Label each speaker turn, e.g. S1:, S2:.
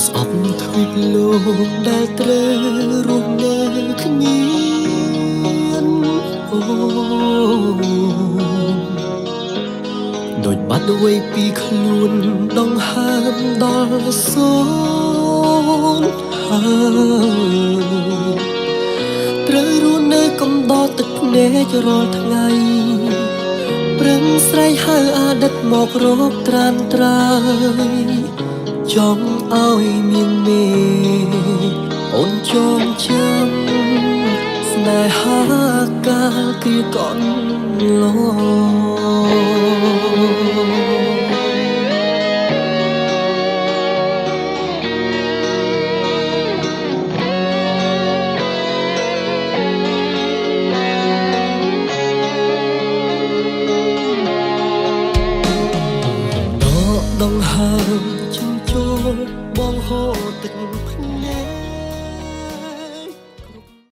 S1: ស្អប់ទ្វីបលោកដែលត្រូវរស់នៅគ្នាអូដូចបាត់អ្វីពីខ្លួនដងហើមដល់សូនហើយត្រូវរស់នៅកំដរទឹកភ្នែករាល់ថ្ងៃប្រឹងស្រែកហៅអតីតមករកត្រានត្រើយចង់ឲ្យមានមេអូនចងចាំស្នេហាកាលគឺកន្លងដងហើមជិញ្ចូលបងហូរទឹក